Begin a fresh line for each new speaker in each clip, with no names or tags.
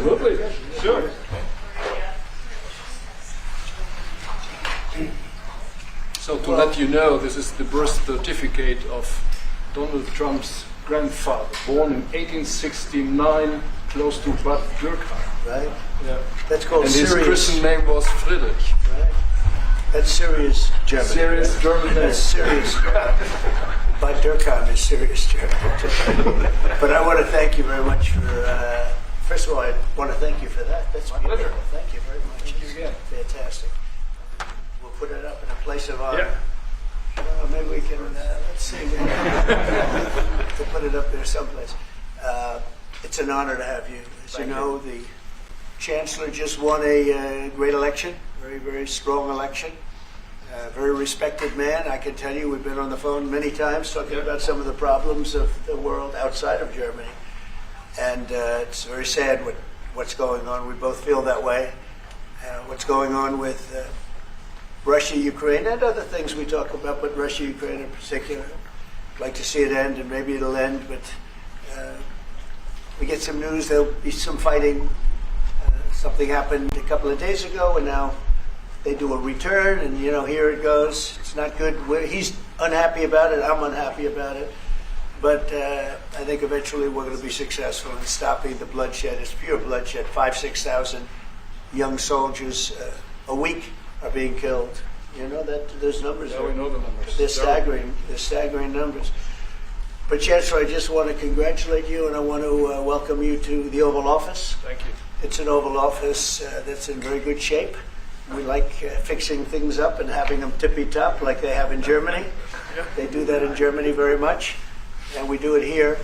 Absolutely, sure. So to let you know, this is the birth certificate of Donald Trump's grandfather, born in 1869, close to Bad Dürkheim.
Right?
Yeah.
That's called
And
Sirius.
his Christian name was Friedrich.
Right? That's Sirius German.
Serious German name.
That's Sirius. Bad Dürkheim is Sirius German. But I want to thank you very much for, first of all, I want to thank you for that. That's beautiful.
pleasure.
Thank you very much.
Thank you again.
Fantastic. We'll put it up in a place of honor.
Yeah.
Maybe we can, let's see, to put it up there someplace. It's an honor to have you. As you know, the Chancellor just won a great election, very, very strong election. Very respected man. I can tell you, we've been on the phone many times talking about some of the problems of the world outside of Germany. And it's very sad what's going on. We both feel that way. What's going on with Russia, Ukraine, and other things we talk about, but Russia, Ukraine in particular. I'd like to see it end, and maybe it'll end, but we get some news there'll be some fighting. Something happened a couple of days ago, and now they do a return, and here it goes. It's not good. He's unhappy about it. I'm unhappy about it. But I think eventually we're going to be successful in stopping the bloodshed. It's pure bloodshed. 5,000-6,000 young soldiers a week are being killed. You know that those numbers
Yeah, we know the numbers.
They're staggering. They're staggering numbers. But Chancellor, I just want to congratulate you, and I want to welcome you to the Oval Office.
Thank you.
It's an Oval Office that's in very good shape. We like fixing things up and having them tippy-top like they have in Germany. They do that in Germany very much, and we do it here.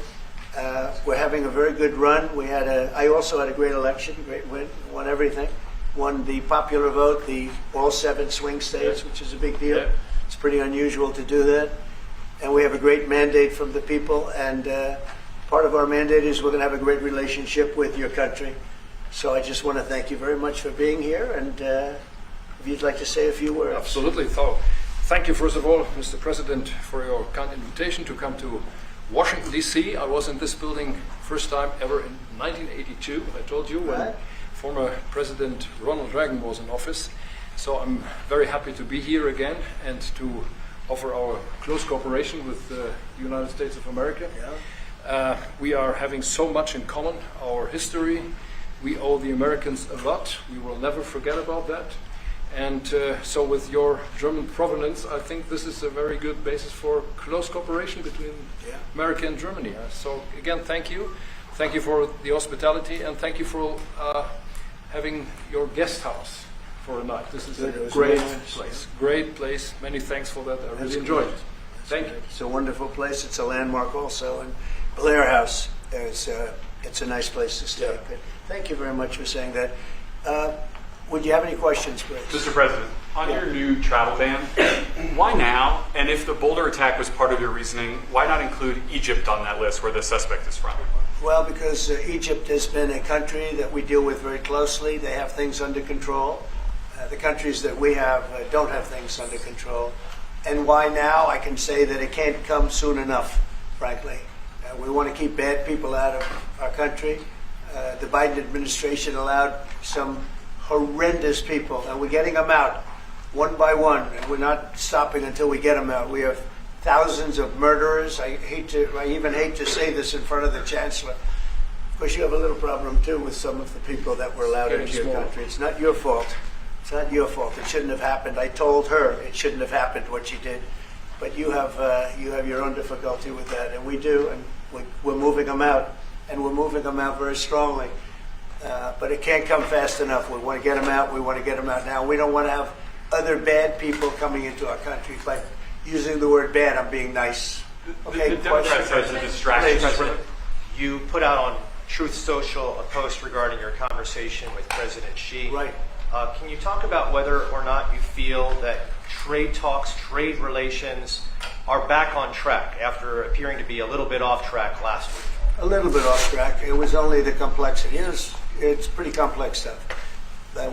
We're having a very good run. I also had a great election, great win, won everything. Won the popular vote, all 7 swing states, which is a big deal.
Yeah.
It's pretty unusual to do that. And we have a great mandate from the people, and part of our mandate is we're going to have a great relationship with your country. So I just want to thank you very much for being here, and if you'd like to say a few words.
Absolutely. So, thank you, first of all, Mr. President, for your kind invitation to come to Washington, D.C. I was in this building first time ever in 1982, I told you, when former President Ronald Reagan was in office. So I'm very happy to be here again and to offer our close cooperation with the United States of America.
Yeah.
We are having so much in common, our history. We owe the Americans a lot. We will never forget about that. And so with your German provenance, I think this is a very good basis for close cooperation between America and Germany. So again, thank you. Thank you for the hospitality, and thank you for having your guest house for a night. This is a great place. Great place. Many thanks for that. I really enjoyed it. Thank you.
It's a wonderful place. It's a landmark also. And Blair House, it's a nice place to stay.
Yeah.
Thank you very much for saying that. Would you have any questions, please?
Mr. President, on your new travel ban, why now? And if the Boulder attack was part of your reasoning, why not include Egypt on that list where the suspect is from?
Well, because Egypt has been a country that we deal with very closely. They have things under control. The countries that we have don't have things under control. And why now? I can say that it can't come soon enough, frankly. We want to keep bad people out of our country. The Biden administration allowed some horrendous people, and we're getting them out one by one, and we're not stopping until we get them out. We have thousands of murderers. I even hate to say this in front of the Chancellor. Of course, you have a little problem too with some of the people that were allowed into your country. It's not your fault. It's not your fault. It shouldn't have happened. I told her it shouldn't have happened what she did, but you have your own difficulty with that, and we do, and we're moving them out, and we're moving them out very strongly. But it can't come fast enough. We want to get them out. We want to get them out now. We don't want to have other bad people coming into our country. By using the word bad, I'm being nice. Okay,
the Democrats says a distraction.
You put out on Truth Social a post regarding your conversation with President Xi.
Right.
Can you talk about whether or not you feel that trade talks, trade relations are back on track after appearing to be a little bit off track last week?
A little bit off track. It was only the complexity. It's pretty complex stuff.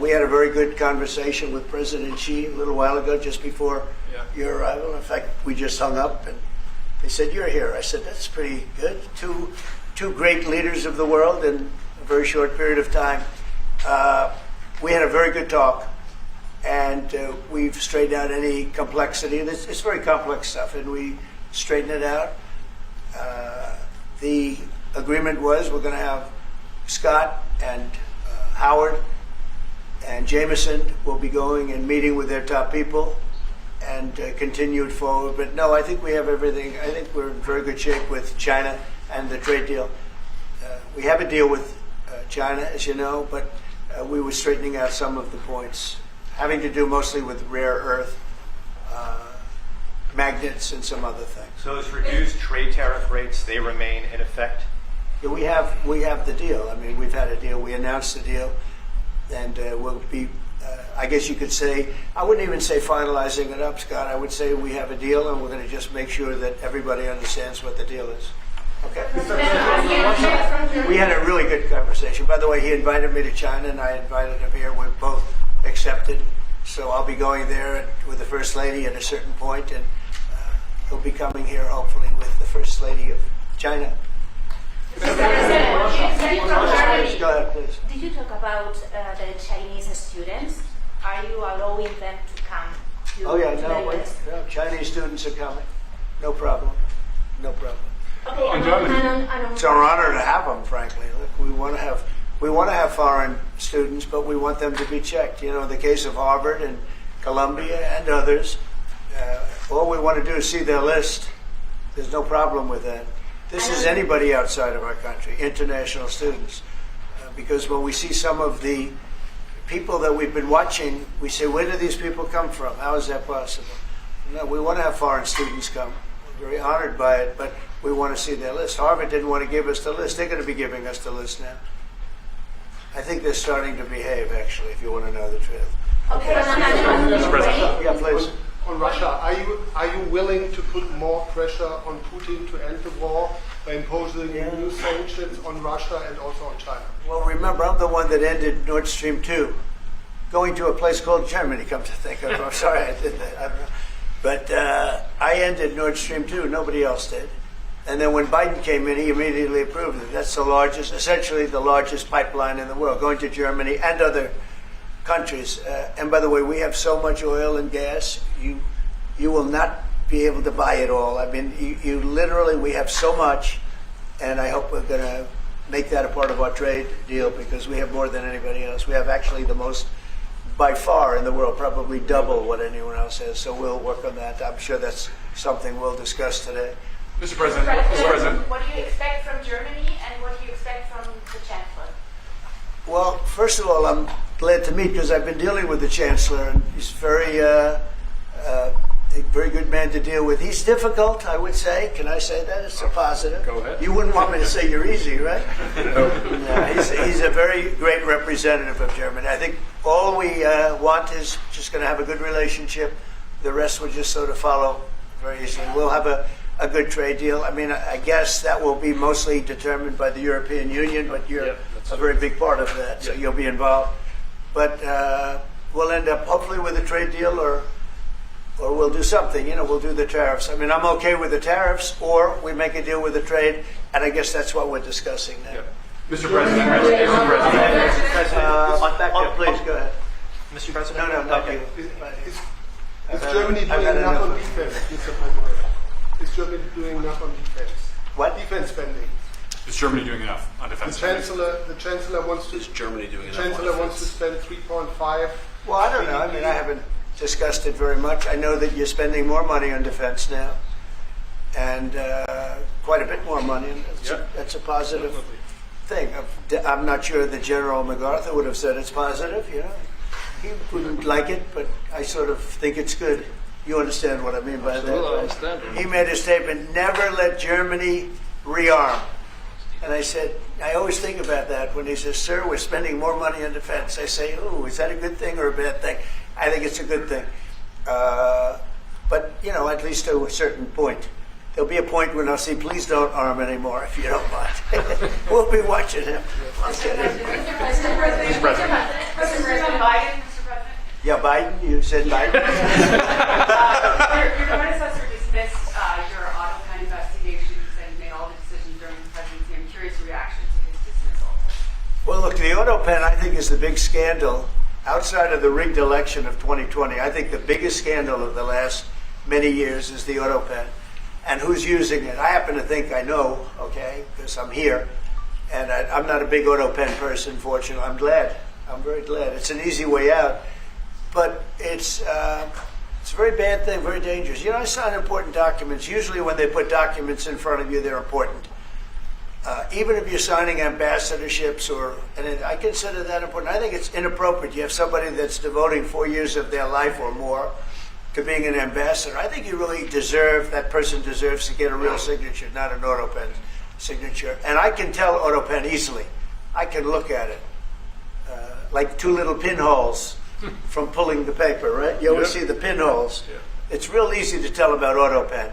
We had a very good conversation with President Xi a little while ago, just before your arrival. In fact, we just hung up, and they said, "You're here." I said, "That's pretty good. Two great leaders of the world in a very short period of time. We had a very good talk, and we've straightened out any complexity. And it's very complex stuff, and we straightened it out. The agreement was we're going to have Scott and Howard and Jameson will be going and meeting with their top people and continue it forward. But no, I think we have everything. I think we're in very good shape with China and the trade deal. We have a deal with China, as you know, but we were straightening out some of the points, having to do mostly with rare earth, magnets, and some other things.
So those reduced trade tariff rates, they remain in effect?
Yeah, we have the deal. I mean, we've had a deal. We announced the deal, and we'll be, I guess you could say, I wouldn't even say finalizing it up, Scott. I would say we have a deal, and we're going to just make sure that everybody understands what the deal is. Okay? We had a really good conversation. By the way, he invited me to China, and I invited him here. We're both accepted. So I'll be going there with the First Lady at a certain point, and he'll be coming here, hopefully, with the First Lady of China.
Mr. President, from Germany.
Go ahead, please.
Did you talk about the Chinese students? Are you allowing them to come to,
Oh, yeah,
to the
no,
US?
Chinese students are coming. No problem. No problem.
Okay,
In Germany.
It's our honor to have them, frankly. Look, we want to have foreign students, but we want them to be checked. You know, in the case of Harvard and Columbia and others, all we want to do is see their list. There's no problem with that. This is anybody outside of our country, international students. Because when we see some of the people that we've been watching, we say, where do these people come from? How is that possible? No, we want to have foreign students come. We're very honored by it, but we want to see their list. Harvard didn't want to give us the list. They're going to be giving us the list now. I think they're starting to behave, actually, if you want to know the truth.
Okay,
Mr. President.
Yeah, please.
On Russia, are you willing to put more pressure on Putin to end the war by imposing new sanctions on Russia and also on China?
Well, remember, I'm the one that ended Nordstream 2, going to a place called Germany, come to think of it. I'm sorry I did that. I don't know. But I ended Nordstream 2. Nobody else did. And then when Biden came in, he immediately approved it. That's the largest, essentially the largest pipeline in the world, going to Germany and other countries. And by the way, we have so much oil and gas, you will not be able to buy it all. I mean, you literally, we have so much, and I hope we're going to make that a part of our trade deal because we have more than anybody else. We have actually the most, by far in the world, probably double what anyone else has. So we'll work on that. I'm sure that's something we'll discuss today.
Mr. President. Mr. President.
What do you expect from Germany and what do you expect from the Chancellor?
Well, first of all, I'm glad to meet because I've been dealing with the Chancellor, and he's a very good man to deal with. He's difficult, I would say. Can I say that? It's a positive.
Go ahead.
You wouldn't want me to say you're easy, right?
No.
He's a very great representative of Germany. I think all we want is just going to have a good relationship. The rest will just sort of follow very easily. We'll have a good trade deal. I mean, I guess that will be mostly determined by the European Union, but you're a very big part of that, so you'll be involved. But we'll end up hopefully with a trade deal or we'll do something. You know, we'll do the tariffs. I mean, I'm okay with the tariffs, or we make a deal with the trade, and I guess that's what we're discussing now.
Mr. President. Mr. President.
Back there, please, go ahead.
Mr. President?
No, not
Okay.
you.
Is Germany
I've
doing
had
enough on
enough.
defense, Mr. President? Is Germany doing enough on defense?
What?
Defense spending.
Is Germany doing enough on defense?
The Chancellor wants to.
Is Germany doing enough?
Chancellor wants to spend 3.5.
Well, I don't know. I mean, I haven't discussed it very much. I know that you're spending more money on defense now, and quite a bit more money. And that's a positive thing. I'm not sure that General MacArthur would have said it's positive. You know, he wouldn't like it, but I sort of think it's good. You understand what I mean by that?
Absolutely, I
right?
understand.
He made a statement: "Never let Germany rearm." And I said, I always think about that when he says, "Sir, we're spending more money on defense." I say, "Ooh, is that a good thing or a bad thing?" I think it's a good thing. But, you know, at least to a certain point. There'll be a point when I'll say, please don't arm anymore, if you don't mind. We'll be watching him.
President Biden, Mr. President.
Yeah, Biden, you said Biden?
Your predecessor dismissed your AutoCAD investigations and made all the decisions during the presidency. I'm curious your reaction to his dismissal.
AutoPen, I think, is the big scandal outside of the rigged election of 2020. I think the biggest scandal of the last many years is the AutoPen. And who's using it? I happen to think I know, okay, because I'm here. And I'm not a big AutoPen person, fortunately. I'm glad. I'm very glad. It's an easy way out. But it's a very bad thing, very dangerous. You know, I sign important documents. Usually when they put documents in front of you, they're important. Even if you're signing ambassadorships, I consider that important. I think it's inappropriate. You have somebody that's devoting 4 years of their life or more to being an ambassador. I think you really that person deserves to get a real signature, not an AutoPen signature. And I can tell AutoPen easily. I can look at it. Like two little pinholes from pulling the paper, right? You always see the pinholes. Yeah. It's real easy to tell about AutoPen.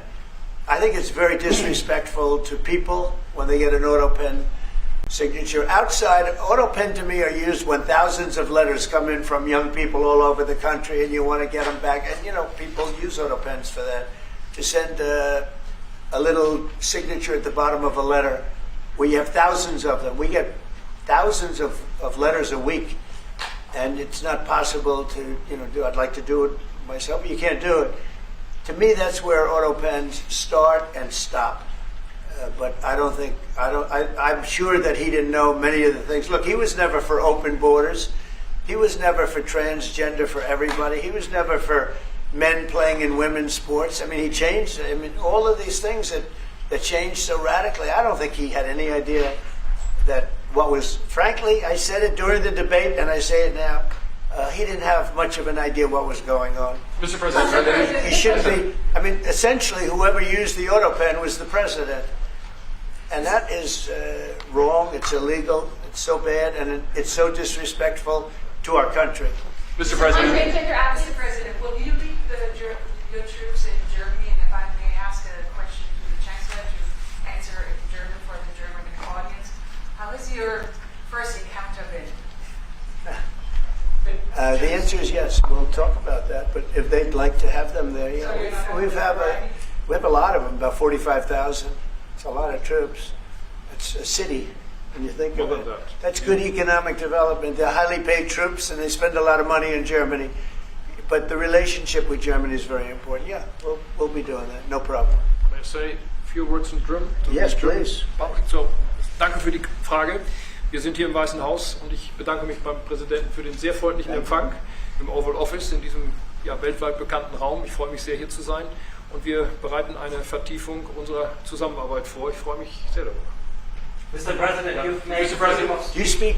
I think it's very disrespectful to people when they get an AutoPen signature. Outside, AutoPen to me are used when thousands of letters come in from young people all over the country and you want to get them back. And, you know, people use AutoPens for that, to send a little signature at the bottom of a letter. We have thousands of them. We get thousands of letters a week, and it's not possible to, do. I'd like to do it myself, but you can't do it. To me, that's where AutoPens start and stop. But I'm sure that he didn't know many of the things. Look, he was never for open borders. He was never for transgender for everybody. He was never for men playing in women's sports. I mean, he changed. I mean, all of these things that changed so radically. I don't think he had any idea that frankly, I said it during the debate and I say it now, he didn't have much of an idea what was going on.
Mr. President,
he shouldn't be. I mean, essentially, whoever used the AutoPen was the president. And that is wrong, it's illegal, it's so bad, and it's so disrespectful to our country.
Mr. President.
Mr. President, will you lead your troops in Germany? And if I may ask a question to the Chancellor to answer in German for the German audience, how has your first encounter been?
The answer is yes. We'll talk about that. But if they'd like to have them there, we have a lot of them, about 45,000. It's a lot of troops. It's a city when you think of it. That's good economic development. They're highly paid troops, and they spend a lot of money in Germany. But the relationship with Germany is very important. Yeah, we'll be doing that. No problem.
May I say a few words in German?
Yes, please.
So, danke für die Frage. Wir sind hier im Weißen Haus und ich bedanke mich beim Präsidenten für den sehr freundlichen Empfang im Oval Office in diesem weltweit bekannten Raum. Ich freue mich sehr, hier zu sein und wir bereiten eine Vertiefung unserer Zusammenarbeit vor. Ich freue mich sehr darüber.
Mr. President, you've made
Do you speak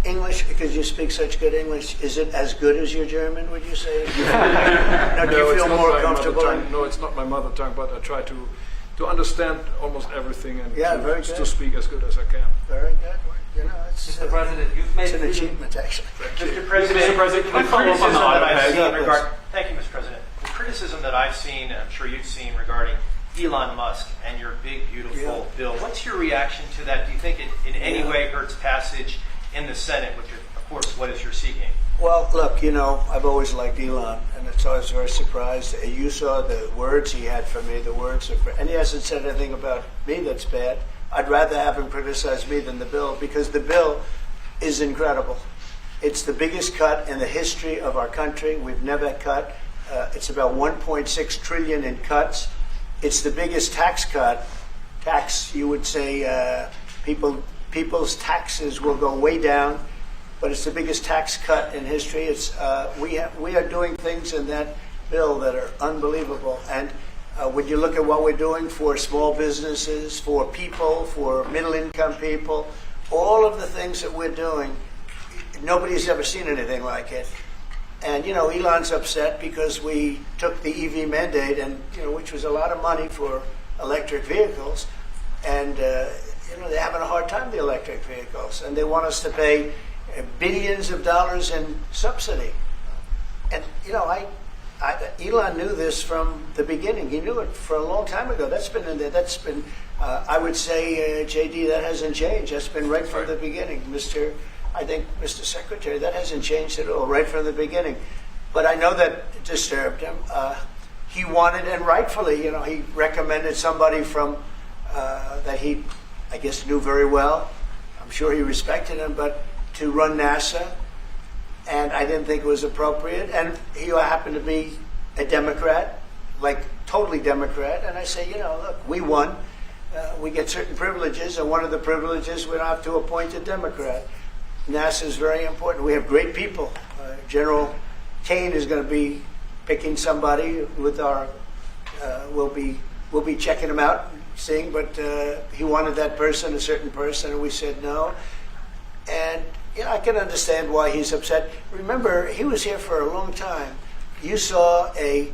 English because you speak such good English? Is it as good as your German, would you say? Do you feel more comfortable?
No, it's not my mother tongue, but I try to understand almost everything and to speak as good as I can.
Very good.
Mr. President, you've made
it's an achievement, actually.
Mr. President,
can I follow up on the AutoPen?
Thank you, Mr. President. The criticism that I've seen, and I'm sure you've seen, regarding Elon Musk and your big, beautiful bill. What's your reaction to that? Do you think it in any way hurts passage in the Senate, which, of course, what is you're seeking?
Well, look, I've always liked Elon, and it's always very surprised. You saw the words he had for me, and he hasn't said anything about me that's bad. I'd rather have him criticize me than the bill, because the bill is incredible. It's the biggest cut in the history of our country. We've never cut. It's about 1.6 trillion in cuts. It's the biggest tax cut. You would say people's taxes will go way down, but it's the biggest tax cut in history. It's we are doing things in that bill that are unbelievable. And when you look at what we're doing for small businesses, for people, for middle-income people, all of the things that we're doing, nobody's ever seen anything like it. And, Elon's upset because we took the EV mandate, and, which was a lot of money for electric vehicles. And, they're having a hard time with the electric vehicles. And they want us to pay billions of dollars in subsidy. And, Elon knew this from the beginning. He knew it for a long time ago. That's been in there. That's been, I would say, JD, that hasn't changed. That's been right from the beginning. Mr. Secretary, that hasn't changed at all, right from the beginning. But I know that disturbed him. He wanted, and rightfully, he recommended somebody from that he, I guess, knew very well. I'm sure he respected him, but to run NASA, and I didn't think it was appropriate. And he happened to be a Democrat, like totally Democrat. And I say, you know, look, we won. We get certain privileges, and one of the privileges we don't have to appoint a Democrat. NASA is very important. We have great people. General Kane is going to be picking somebody with our. We'll be checking him out, seeing. But he wanted that person, a certain person, and we said no. And you know, I can understand why he's upset. Remember, he was here for a long time. You saw a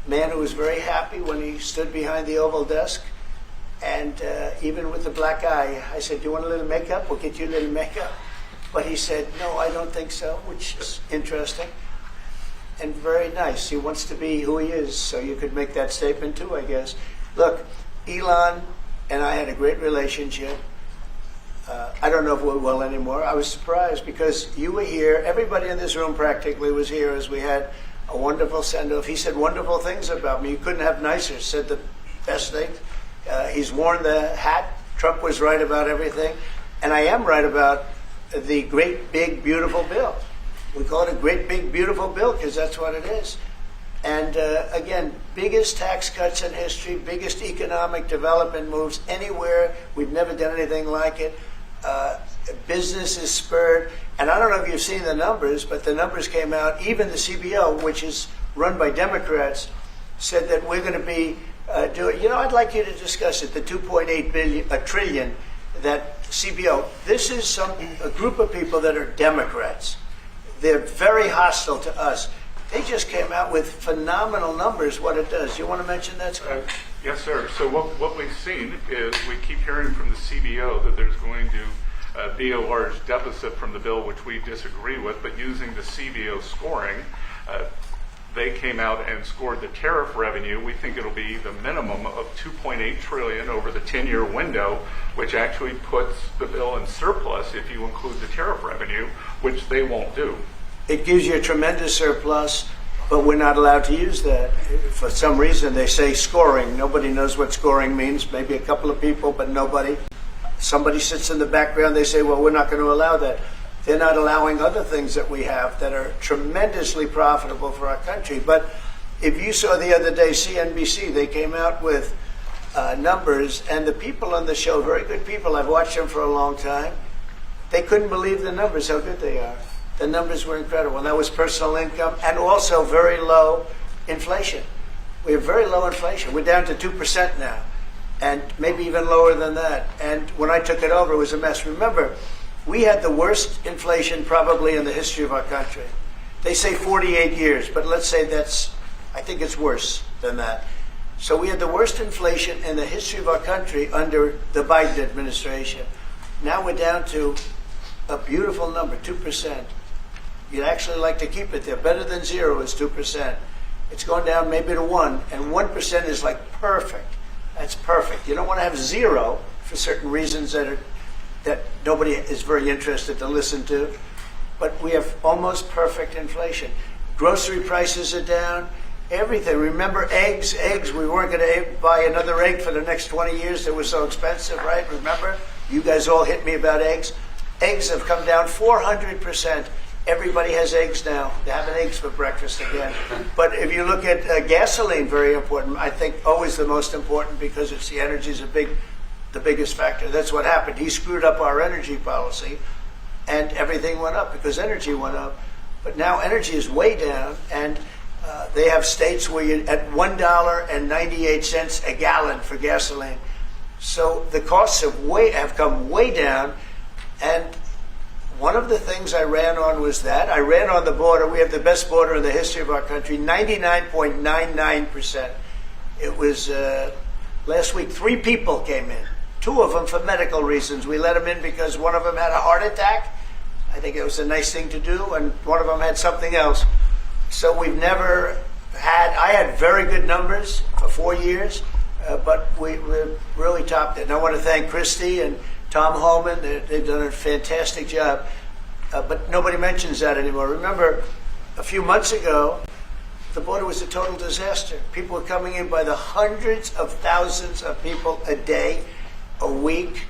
man who was very happy when he stood behind the Oval desk. And even with the black eye, I said, do you want a little makeup? We'll get you a little makeup. But he said, no, I don't think so, which is interesting and very nice. He wants to be who he is, so you could make that statement too, I guess. Look, Elon and I had a great relationship. I don't know if we're well anymore. I was surprised because you were here. Everybody in this room practically was here as we had a wonderful send-off. He said wonderful things about me. You couldn't have nicer, said the best things. He's worn the hat. Trump was right about everything. And I am right about the great, big, beautiful bill. We call it a great, big, beautiful bill because that's what it is. And again, biggest tax cuts in history, biggest economic development moves anywhere. We've never done anything like it. Business is spurred. And I don't know if you've seen the numbers, but the numbers came out. Even the CBO, which is run by Democrats, said that we're going to be doing, you know, I'd like you to discuss it, the 2.8 trillion, that CBO. This is a group of people that are Democrats. They're very hostile to us. They just came out with phenomenal numbers, what it does. You want to mention that, Scott?
Yes, sir. So what we've seen is we keep hearing from the CBO that there's going to be a large deficit from the bill, which we disagree with, but using the CBO scoring, they came out and scored the tariff revenue. We think it'll be the minimum of 2.8 trillion over the 10-year window, which actually puts the bill in surplus if you include the tariff revenue, which they won't do.
It gives you a tremendous surplus, but we're not allowed to use that. For some reason, they say scoring. Nobody knows what scoring means. Maybe a couple of people, but nobody. Somebody sits in the background. They say, well, we're not going to allow that. They're not allowing other things that we have that are tremendously profitable for our country. But if you saw the other day, CNBC, they came out with numbers, and the people on the show, very good people, I've watched them for a long time, they couldn't believe the numbers, how good they are. The numbers were incredible. And that was personal income and also very low inflation. We have very low inflation. We're down to 2% now, and maybe even lower than that. And when I took it over, it was a mess. Remember, we had the worst inflation probably in the history of our country. They say 48 years, but let's say I think it's worse than that. So we had the worst inflation in the history of our country under the Biden administration. Now we're down to a beautiful number, 2%. You'd actually like to keep it there. Better than zero is 2%. It's going down maybe to 1, and 1% is like perfect. That's perfect. You don't want to have zero for certain reasons that nobody is very interested to listen to. But we have almost perfect inflation. Grocery prices are down. Everything. Remember eggs? Eggs. We weren't going to buy another egg for the next 20 years. They were so expensive, right? Remember? You guys all hit me about eggs. Eggs have come down 400%. Everybody has eggs now. They're having eggs for breakfast again. But if you look at gasoline, very important. I think always the most important because it's the energy is the biggest factor. That's what happened. He screwed up our energy policy, and everything went up because energy went up. But now energy is way down, and they have states where you're at $1.98 a gallon for gasoline. So the costs have come way down, and one of the things I ran on was that. I ran on the border. We have the best border in the history of our country, 99.99%. It was last week, 3 people came in, 2 of them for medical reasons. We let them in because one of them had a heart attack. I think it was a nice thing to do, and one of them had something else. So we've never I had very good numbers for 4 years, but we really topped it. And I want to thank Christie and Tom Holman. They've done a fantastic job. But nobody mentions that anymore. Remember, a few months ago, the border was a total disaster. People were coming in by the hundreds of thousands of people a day, a week.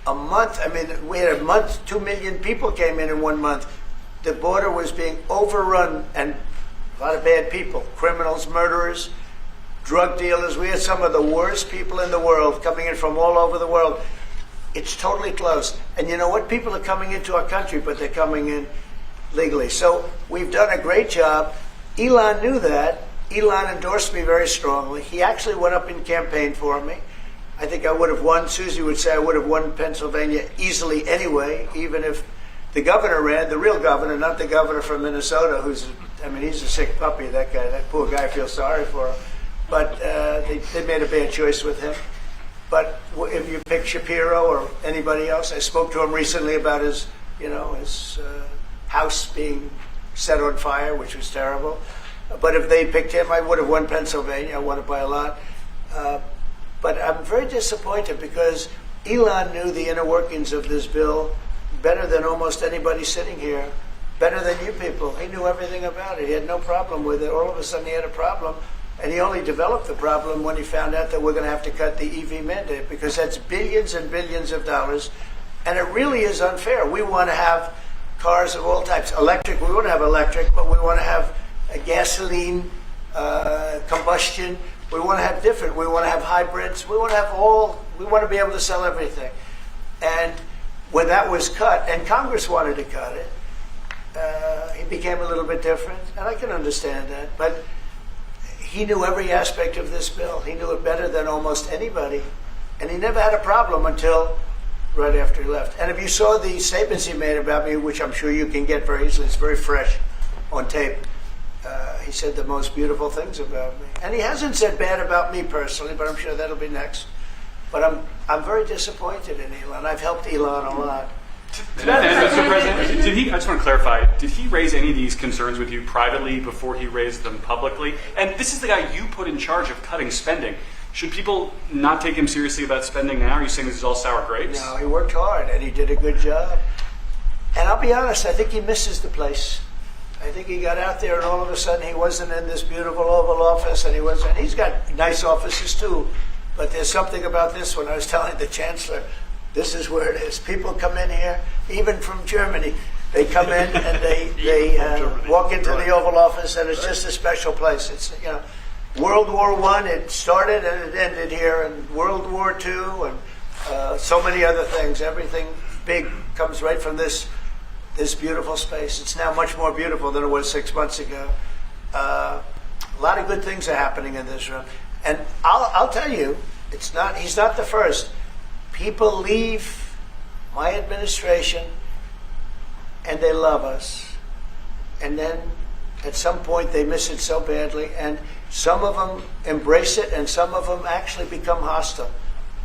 a month. I mean, we had a month, 2 million people came in 1 month. The border was being overrun, and a lot of bad people, criminals, murderers, drug dealers. We had some of the worst people in the world coming in from all over the world. It's totally closed. And you know what? People are coming into our country, but they're coming in legally. So we've done a great job. Elon knew that. Elon endorsed me very strongly. He actually went up and campaigned for me. I think I would have won. Susie would say I would have won Pennsylvania easily anyway, even if the governor ran, the real governor, not the governor from Minnesota, he's a sick puppy, that guy. That poor guy, I feel sorry for him. But they made a bad choice with him. But if you pick Shapiro or anybody else, I spoke to him recently about his house being set on fire, which was terrible. But if they picked him, I would have won Pennsylvania. I won it by a lot. But I'm very disappointed because Elon knew the inner workings of this bill better than almost anybody sitting here, better than you people. He knew everything about it. He had no problem with it. All of a sudden he had a problem, and he only developed the problem when he found out that we're going to have to cut the EV mandate, because that's billions and billions of dollars, and it really is unfair. We want to have cars of all types. Electric, we want to have electric, but we want to have a gasoline, combustion. We want to have different. We want to have hybrids. We want to have we want to be able to sell everything. And when that was cut, and Congress wanted to cut it, it became a little bit different, and I can understand that. But he knew every aspect of this bill. He knew it better than almost anybody, and he never had a problem until right after he left. And if you saw the statements he made about me, which I'm sure you can get very easily, it's very fresh on tape, he said the most beautiful things about me. And he hasn't said bad about me personally, but I'm sure that'll be next. But I'm very disappointed in Elon. I've helped Elon a lot.
To that end, Mr. President, I just want to clarify, did he raise any of these concerns with you privately before he raised them publicly? And this is the guy you put in charge of cutting spending. Should people not take him seriously about spending now? Are you saying this is all sour grapes?
No, he worked hard, and he did a good job. And I'll be honest, I think he misses the place. I think he got out there, and all of a sudden he wasn't in this beautiful Oval Office, and he's got nice offices too. But there's something about this one. I was telling the Chancellor, this is where it is. People come in here, even from Germany. They come in and they walk into the Oval Office, and it's just a special place. It's, World War I, it started and it ended here, and World War II, and so many other things. Everything big comes right from this beautiful space. It's now much more beautiful than it was 6 months ago. A lot of good things are happening in this room. And I'll tell you, he's not the first. People leave my administration and they love us. And then at some point they miss it so badly, and some of them embrace it and some of them actually become hostile.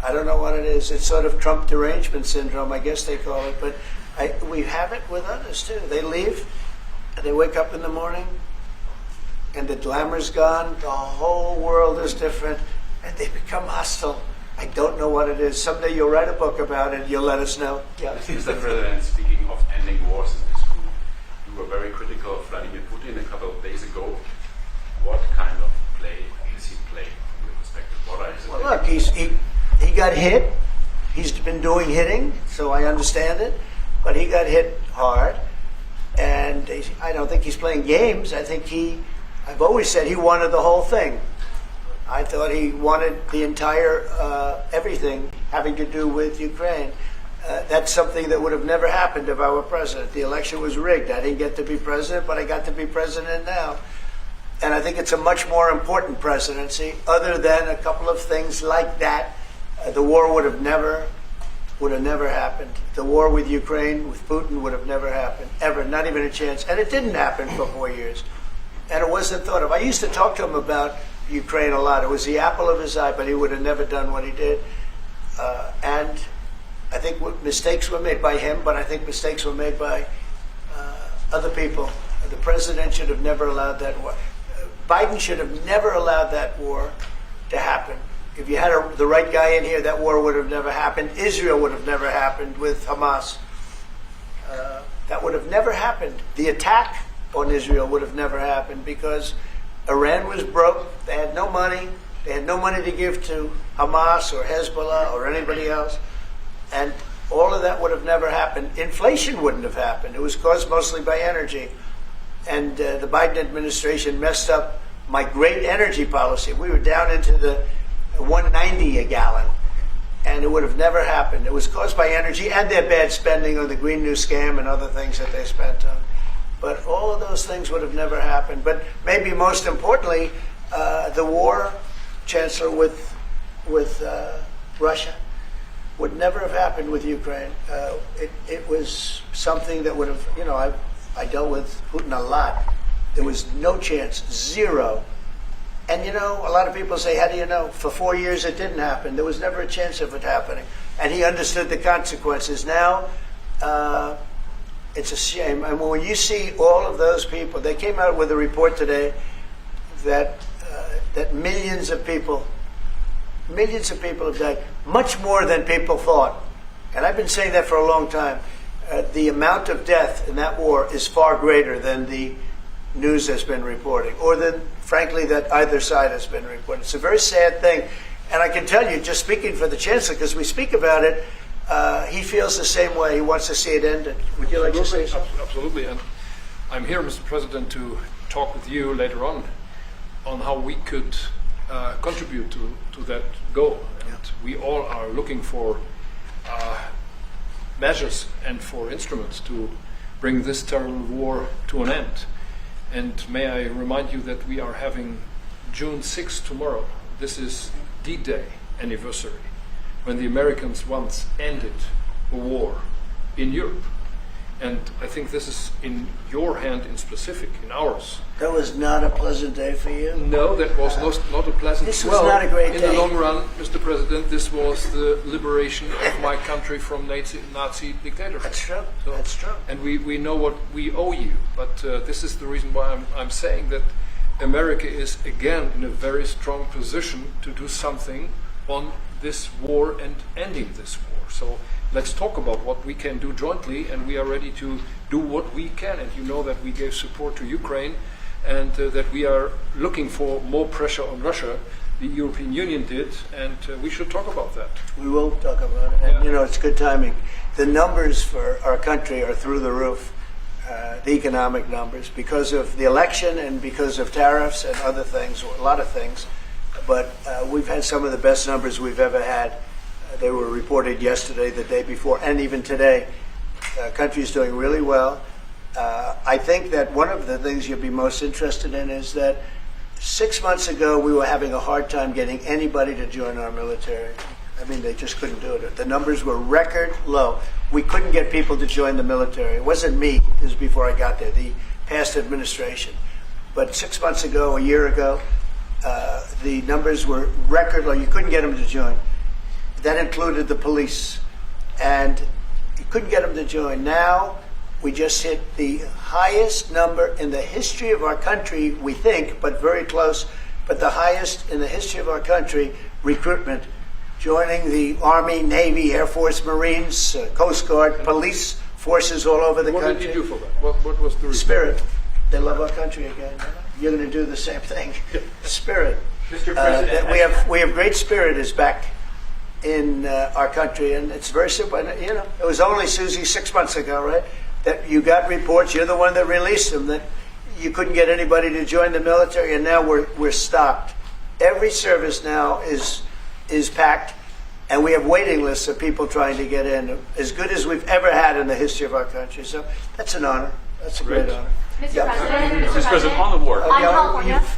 I don't know what it is. It's sort of Trump derangement syndrome, I guess they call it. But we have it with others too. They leave and they wake up in the morning and the glamour's gone, the whole world is different, and they become hostile. I don't know what it is. Someday you'll write a book about it, you'll let us know. Yeah.
Mr. President, speaking of ending wars in this room, you were very critical of Vladimir Putin a couple of days ago. What kind of play is he playing from your perspective? What are his
Well, look, he got hit. He's been doing hitting, so I understand it. But he got hit hard, and I don't think he's playing games. I've always said he wanted the whole thing. I thought he wanted the entire everything having to do with Ukraine. That's something that would have never happened if I were president. The election was rigged. I didn't get to be president, but I got to be president now. And I think it's a much more important presidency. Other than a couple of things like that, the war would have never happened. The war with Ukraine, with Putin, would have never happened, ever, not even a chance. And it didn't happen for 4 years. And it wasn't thought of. I used to talk to him about Ukraine a lot. It was the apple of his eye, but he would have never done what he did. And I think mistakes were made by him, but I think mistakes were made by other people. The president should have never allowed that war. Biden should have never allowed that war to happen. If you had the right guy in here, that war would have never happened. Israel would have never happened with Hamas. That would have never happened. The attack on Israel would have never happened because Iran was broke. They had no money. They had no money to give to Hamas or Hezbollah or anybody else. And all of that would have never happened. Inflation wouldn't have happened. It was caused mostly by energy. And the Biden administration messed up my great energy policy. We were down into the 190 a gallon, and it would have never happened. It was caused by energy and their bad spending on the Green New Scam and other things that they spent on. But all of those things would have never happened. But maybe most importantly, the war, Chancellor, with Russia would never have happened with Ukraine. It was something that would have, I dealt with Putin a lot. There was no chance, zero. And a lot of people say, how do you know? For 4 years it didn't happen. There was never a chance of it happening. And he understood the consequences. Now, it's a shame. And when you see all of those people, they came out with a report today that millions of people have died, much more than people thought. And I've been saying that for a long time. The amount of death in that war is far greater than the news has been reporting, or than, frankly, that either side has been reporting. It's a very sad thing. And I can tell you, just speaking for the Chancellor, because we speak about it, he feels the same way. He wants to see it ended. Would you like to say something?
Absolutely. And I'm here, Mr. President, to talk with you later on how we could contribute to that goal. And we all are looking for measures and for instruments to bring this terrible war to an end. And may I remind you that we are having June 6th tomorrow. This is D-Day anniversary, when the Americans once ended a war in Europe. And I think this is in your hand in specific, in ours.
That was not a pleasant day for you?
No, that was not a pleasant day.
This was not a great day.
In the long run, Mr. President, this was the liberation of my country from Nazi dictatorship.
That's true. That's true.
And we know what we owe you. But this is the reason why I'm saying that America is again in a very strong position to do something on this war and ending this war. So let's talk about what we can do jointly, and we are ready to do what we can. And you know that we gave support to Ukraine, and that we are looking for more pressure on Russia. The European Union did, and we should talk about that.
We will talk about it. And, it's good timing. The numbers for our country are through the roof, the economic numbers, because of the election and because of tariffs and other things, a lot of things. But we've had some of the best numbers we've ever had. They were reported yesterday, the day before, and even today. Country is doing really well. I think that one of the things you'll be most interested in is that 6 months ago we were having a hard time getting anybody to join our military. I mean, they just couldn't do it. The numbers were record low. We couldn't get people to join the military. It wasn't me. This was before I got there, the past administration. But 6 months ago, a year ago, the numbers were record low. You couldn't get them to join. That included the police. And you couldn't get them to join. Now, we just hit the highest number in the history of our country, we think, but very close, but the highest in the history of our country, recruitment. Joining the Army, Navy, Air Force, Marines, Coast Guard, police forces all over the country.
What did you do for that? What was the reason?
Spirit. They love our country again. You're going to do the same thing. Spirit.
Mr. President,
we have great spirit is back in our country, and it's very simple. And, it was only, Susie, 6 months ago, right, that you got reports. You're the one that released them, that you couldn't get anybody to join the military, and now we're stopped. Every service now is packed, and we have waiting lists of people trying to get in, as good as we've ever had in the history of our country. So that's an honor. That's a great honor.
Mr. President,
Mr. President, on the war.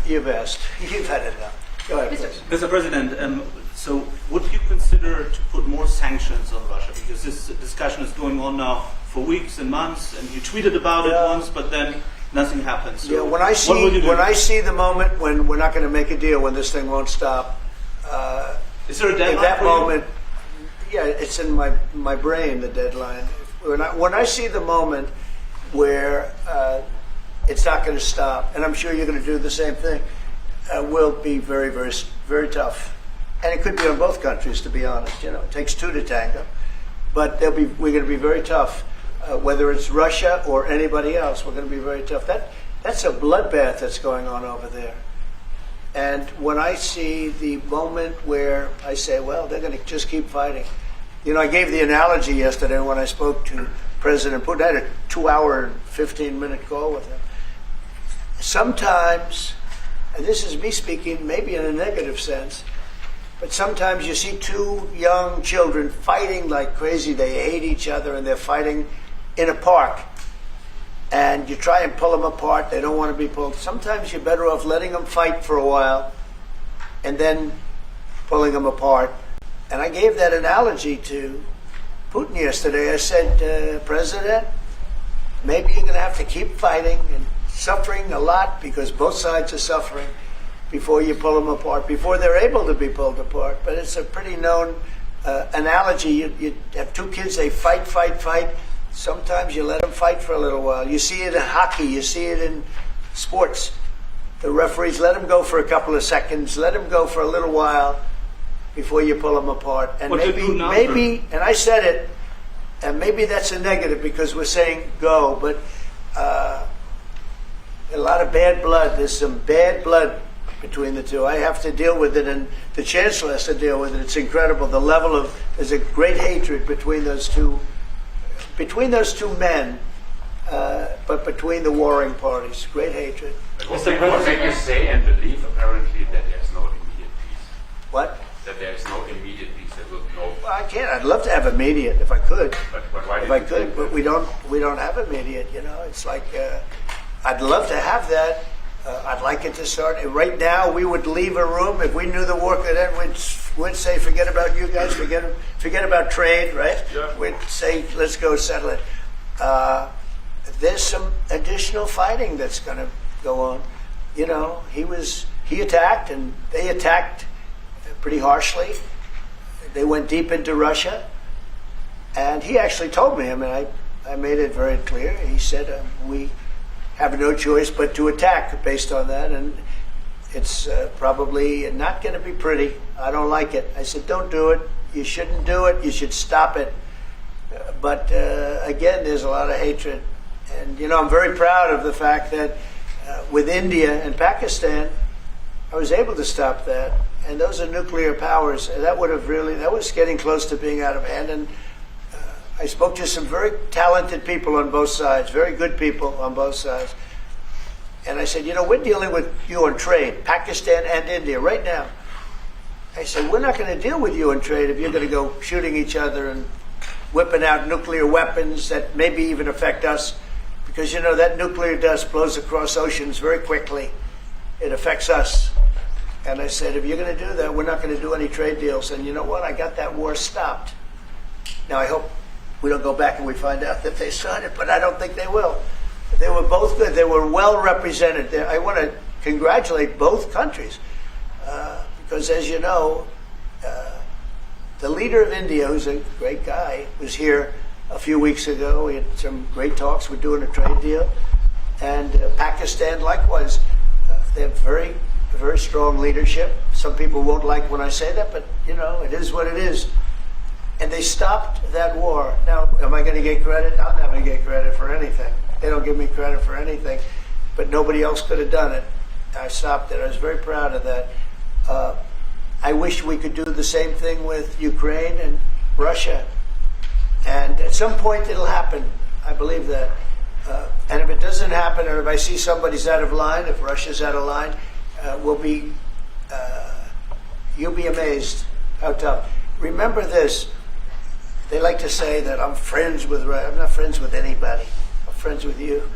You've asked. You've had enough. Go ahead, please.
Mr. President, so would you consider to put more sanctions on Russia? Because this discussion is going on now for weeks and months, and you tweeted about it once, but then nothing happens. So
when I see the moment when we're not going to make a deal, when this thing won't stop,
is there a deadline?
at that moment, it's in my brain, the deadline. When I see the moment where it's not going to stop, and I'm sure you're going to do the same thing, will be very, very, very tough. And it could be on both countries, to be honest. It takes two to tango. But we're going to be very tough. Whether it's Russia or anybody else, we're going to be very tough. That's a bloodbath that's going on over there. And when I see the moment where I say, well, they're going to just keep fighting, You know, I gave the analogy yesterday when I spoke to President Putin. I had a 2-hour and 15-minute call with him. Sometimes, and this is me speaking maybe in a negative sense, but sometimes you see two young children fighting like crazy. They hate each other and they're fighting in a park. And you try and pull them apart. They don't want to be pulled. Sometimes you're better off letting them fight for a while and then pulling them apart. And I gave that analogy to Putin yesterday. I said, President, maybe you're going to have to keep fighting and suffering a lot because both sides are suffering before you pull them apart, before they're able to be pulled apart. But it's a pretty known analogy. You have two kids, they fight. Sometimes you let them fight for a little while. You see it in hockey. You see it in sports. The referees let them go for a couple of seconds, let them go for a little while before you pull them apart. And maybe, and I said it, and maybe that's a negative because we're saying go, but a lot of bad blood. There's some bad blood between the two. I have to deal with it, and the Chancellor has to deal with it. It's incredible. The level of, there's a great hatred between those two men, but between the warring parties. Great hatred.
What make you say and believe apparently that there's no immediate peace?
What?
That there is no immediate peace. There will no.
Well, I can't. I'd love to have immediate if I could.
But why
if I could, but we don't have immediate. You know, it's like I'd love to have that. I'd like it to start right now. We would leave a room if we knew the war could end. We'd say, forget about you guys. Forget about trade, right?
Yeah.
We'd say, let's go settle it. There's some additional fighting that's going to go on. You know, he attacked, and they attacked pretty harshly. They went deep into Russia, and he actually told me. I mean, I made it very clear. He said we have no choice but to attack based on that, and it's probably not going to be pretty. I don't like it. I said, don't do it. You shouldn't do it. You should stop it. But again, there's a lot of hatred. And, you know, I'm very proud of the fact that with India and Pakistan, I was able to stop that. And those are nuclear powers. And that was getting close to being out of hand. And I spoke to some very talented people on both sides, very good people on both sides. And I said, you know, we're dealing with you on trade, Pakistan and India right now. I said, we're not going to deal with you on trade if you're going to go shooting each other and whipping out nuclear weapons that maybe even affect us. Because, you know, that nuclear dust blows across oceans very quickly. It affects us. And I said, if you're going to do that, we're not going to do any trade deals. And you know what? I got that war stopped. Now, I hope we don't go back and we find out that they started, but I don't think they will. They were both good. They were well represented. I want to congratulate both countries because, as you know, the leader of India, who's a great guy, was here a few weeks ago. We had some great talks. We're doing a trade deal. And Pakistan, likewise, they have very, very strong leadership. Some people won't like when I say that, but, you know, it is what it is. And they stopped that war. Now, am I going to get credit? I'm not going to get credit for anything. They don't give me credit for anything. But nobody else could have done it. I stopped it. I was very proud of that. I wish we could do the same thing with Ukraine and Russia. And at some point it'll happen. I believe that. And if it doesn't happen, or if I see somebody's out of line, if Russia's out of line, you'll be amazed how tough. Remember this. They like to say that I'm friends with Russia. I'm not friends with anybody. I'm friends with you.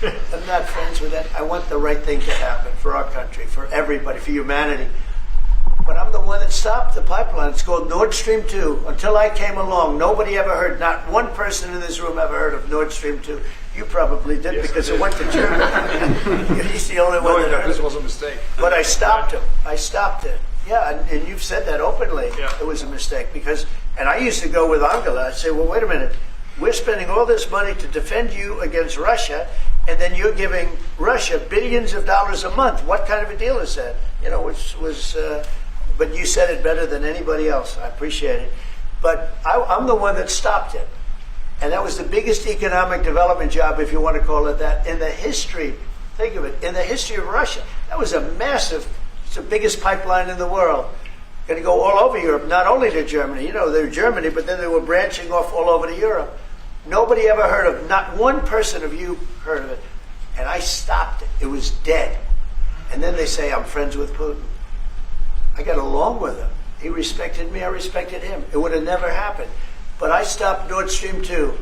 I'm not friends with that. I want the right thing to happen for our country, for everybody, for humanity. But I'm the one that stopped the pipeline. It's called Nordstream 2. Until I came along, nobody ever heard, not one person in this room ever heard of Nordstream 2. You probably did, yes, because it went to Germany. He's the only one that heard.
This was a mistake.
But I stopped him. I stopped it. Yeah, and you've said that openly.
Yeah.
It was a mistake because, and I used to go with Angela. I'd say, well, wait a minute. We're spending all this money to defend you against Russia, and then you're giving Russia billions of dollars a month. What kind of a deal is that? You know, which was. But you said it better than anybody else. I appreciate it. But I'm the one that stopped it. And that was the biggest economic development job, if you want to call it that, in the history, think of it, in the history of Russia. That was a massive, it's the biggest pipeline in the world. going to go all over Europe, not only to Germany. You know, they're Germany, but then they were branching off all over to Europe. Nobody ever heard of it. Not one person of you heard of it. And I stopped it. It was dead. And then they say, I'm friends with Putin. I got along with him. He respected me, I respected him. It would have never happened. But I stopped Nordstream 2.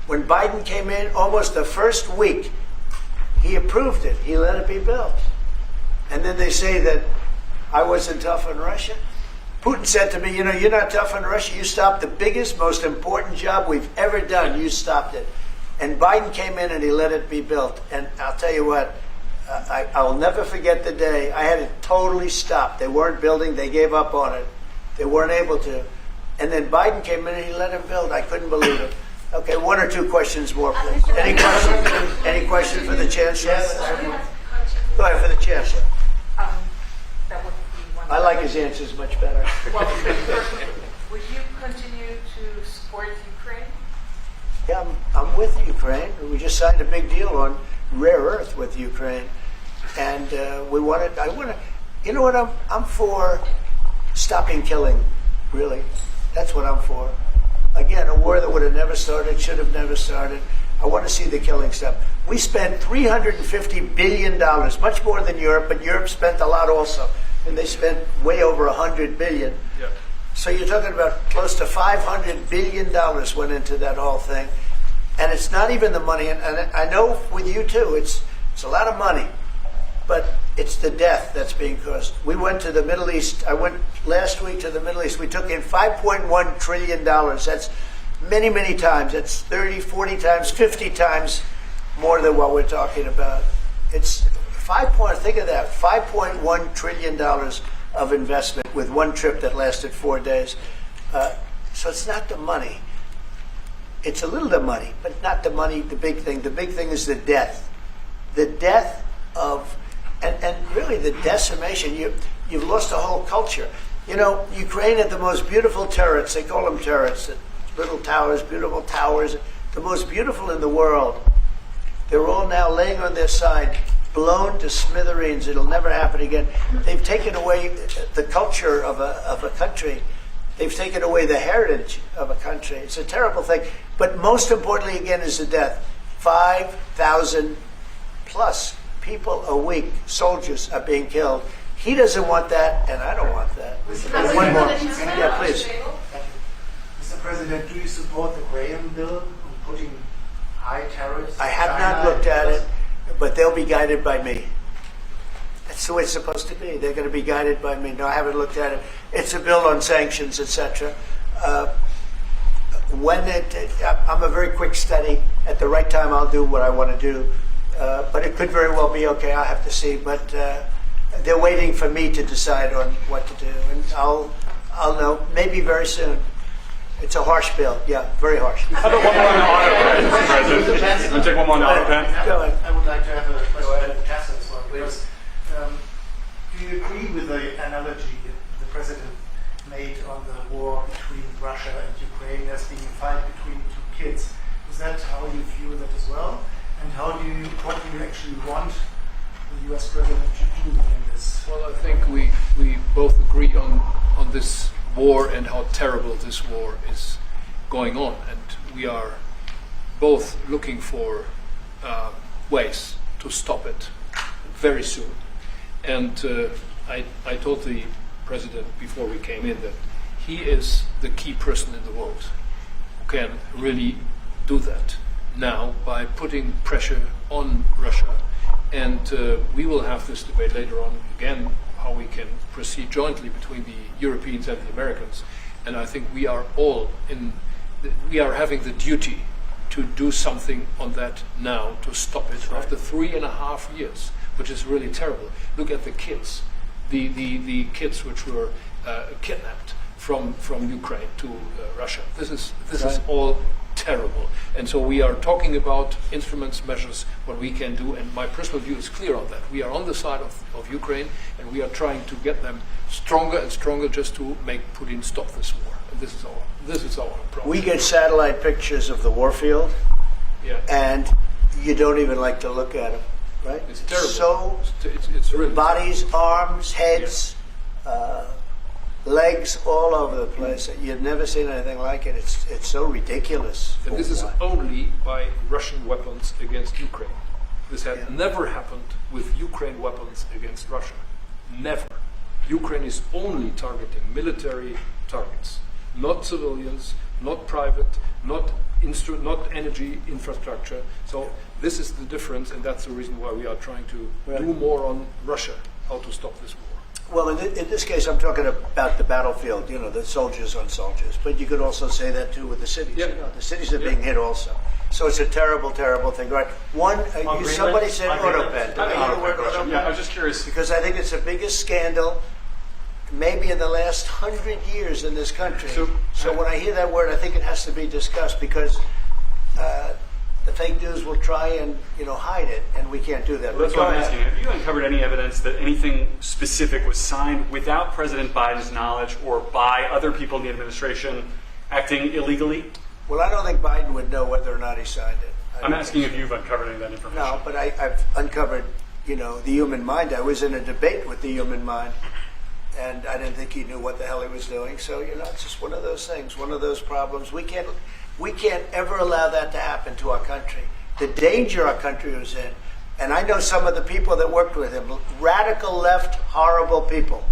When Biden came in, almost the first week, he approved it. He let it be built. And then they say that I wasn't tough on Russia. Putin said to me, you know, you're not tough on Russia. You stopped the biggest, most important job we've ever done. You stopped it. And Biden came in and he let it be built. And I'll tell you what, I will never forget the day. I had it totally stopped. They weren't building. They gave up on it. They weren't able to. And then Biden came in and he let him build. I couldn't believe it. Okay, one or two questions more, please. Any questions? Any questions for the Chancellor?
Yes,
Go ahead for the Chancellor.
that would be one.
I like his answers much better.
Well, would you continue to support Ukraine?
Yeah, I'm with Ukraine. We just signed a big deal on rare earth with Ukraine, and we want it. I want to. You know what? I'm for stopping killing. Really, that's what I'm for. Again, a war that would have never started, should have never started. I want to see the killing stop. We spent $350 billion, much more than Europe, but Europe spent a lot also, and they spent way over $100 billion.
Yeah.
So you're talking about close to $500 billion went into that whole thing. And it's not even the money, and I know with you too, it's a lot of money, but it's the death that's being caused. We went to the Middle East. I went last week to the Middle East. We took in $5.1 trillion. That's many, many times. That's 30, 40 times, 50 times more than what we're talking about. It's think of that, $5.1 trillion of investment with one trip that lasted 4 days. So it's not the money. It's a little the money, but not the money, the big thing. The big thing is the death. The death of, and really the decimation. You've lost a whole culture. You know, Ukraine had the most beautiful turrets. They call them turrets. Little towers, beautiful towers. The most beautiful in the world. They're all now laying on their side, blown to smithereens. It'll never happen again. They've taken away the culture of a country. They've taken away the heritage of a country. It's a terrible thing. But most importantly, again, is the death. 5,000 plus people a week, soldiers, are being killed. He doesn't want that, and I don't want that. And one more. Yeah, please.
Mr. President, do you support the Graham bill on putting high tariffs?
I have not looked at it, but they'll be guided by me. That's the way it's supposed to be. They're going to be guided by me. No, I haven't looked at it. It's a bill on sanctions, etc. I'm a very quick study. At the right time, I'll do what I want to do. But it could very well be okay. I'll have to see. But they're waiting for me to decide on what to do, and I'll know maybe very soon. It's a harsh bill. Yeah, very harsh.
How about one more on the auto pen, Mr. President? You want to take one more on the auto pen?
Go ahead.
I would like to have a question to the Chancellor as well. Because, do you agree with the analogy the President made on the war between Russia and Ukraine as being a fight between two kids? Is that how you view that as well? And what do you actually want the US President to do in this?
Well, I think we both agree on this war and how terrible this war is going on, and we are both looking for ways to stop it very soon. And I told the President before we came in that he is the key person in the world who can really do that now by putting pressure on Russia. And we will have this debate later on again, how we can proceed jointly between the Europeans and the Americans. And I think we are all we are having the duty to do something on that now to stop it after 3.5 years, which is really terrible. Look at the kids, the kids which were kidnapped from Ukraine to Russia. This is all terrible. And so we are talking about instruments, measures, what we can do, and my personal view is clear on that. We are on the side of Ukraine, and we are trying to get them stronger and stronger just to make Putin stop this war. And this is our approach.
We get satellite pictures of the warfield, and you don't even like to look at them, right?
It's terrible.
So
it's really
bodies, arms, heads, legs all over the place. You've never seen anything like it. It's so ridiculous.
And this is
For what?
only by Russian weapons against Ukraine. This had
Yeah.
never happened with Ukraine weapons against Russia. Never. Ukraine is only targeting military targets, not civilians, not private, not energy infrastructure. So this is the difference, and that's the reason why we are trying to do more on Russia, how to stop this war.
Well, in this case, I'm talking about the battlefield, you know, the soldiers on soldiers. But you could also say that, too, with the cities.
Yeah.
You know, the cities are
Yeah.
being hit also. So it's a terrible, terrible thing. Right? Somebody said AutoPen. Did I hear the word AutoPen?
Yeah, I was just curious.
Because I think it's the biggest scandal maybe in the last 100 years in this country. So when I hear that word, I think it has to be discussed because the fake news will try and hide it, and we can't do that.
Well, that's
But
what I'm
go
asking.
ahead.
Have you uncovered any evidence that anything specific was signed without President Biden's knowledge or by other people in the administration acting illegally?
Well, I don't think Biden would know whether or not he signed it.
I'm asking if you've uncovered any of that information.
No, but I've uncovered, the human mind. I was in a debate with the human mind, and I didn't think he knew what the hell he was doing. So, it's just one of those things, one of those problems. We can't ever allow that to happen to our country. The danger our country was in, and I know some of the people that worked with him, radical left, horrible people.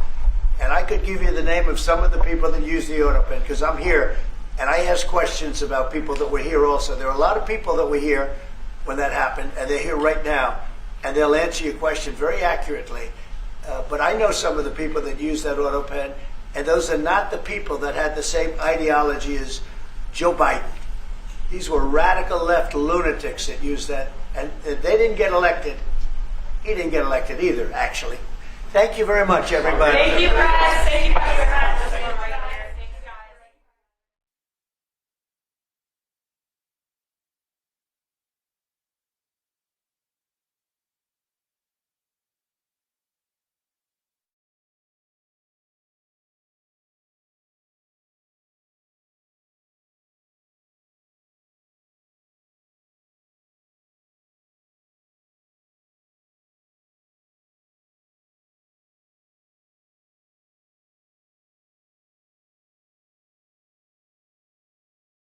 And I could give you the name of some of the people that use the AutoPen, because I'm here, and I ask questions about people that were here also. There are a lot of people that were here when that happened, and they're here right now, and they'll answer your question very accurately. But I know some of the people that use that AutoPen, and those are not the people that had the same ideology as Joe Biden. These were radical left lunatics that used that, and they didn't get elected. He didn't get elected either, actually. Thank you very much, everybody.
Thank you, Brad. Thank you, Brad.